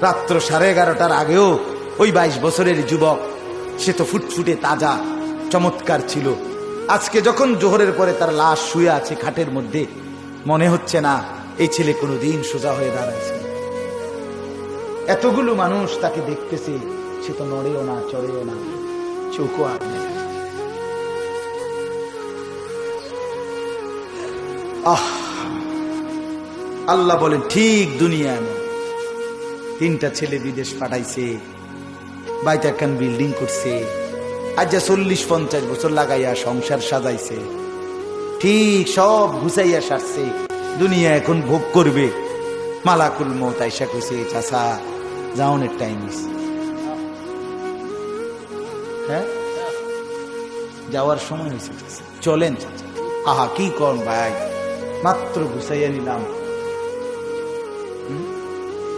রাত্র 11:30টার আগেও ওই 22 বছরের যুবক, সে তো ফুটফুটে তাজা চমৎকার ছিল। আজকে যখন জোহরের পরে তার লাশ শুয়ে আছে খাটের মধ্যে, মনে হচ্ছে না এই ছেলে কোনোদিন সোজা হয়ে দাঁড়াইছে। এতগুলো মানুষ তাকে দেখতেছে, সে তো নড়েও না, চড়েও না, চোখও আর নেই। আল্লাহ বলেন ঠিক দুনিয়া এমন। 3টা ছেলে বিদেশ পাঠাইছে, বাইতে একখান বিল্ডিং করছে, আজ যা 40-50 বছর লাগাইয়া সংসার সাজাইছে, ঠিক সব গুছাইয়া সারছে, দুনিয়া এখন ভোগ করবে। মালাকুল মউত আইসা কইছে, চাচা যাওনের টাইম হইছে। হ্যাঁ, যাওয়ার সময় হয়েছে, চলেন চাচা। আহা কি কর ভাই, মাত্র গুছাইয়া নিলাম,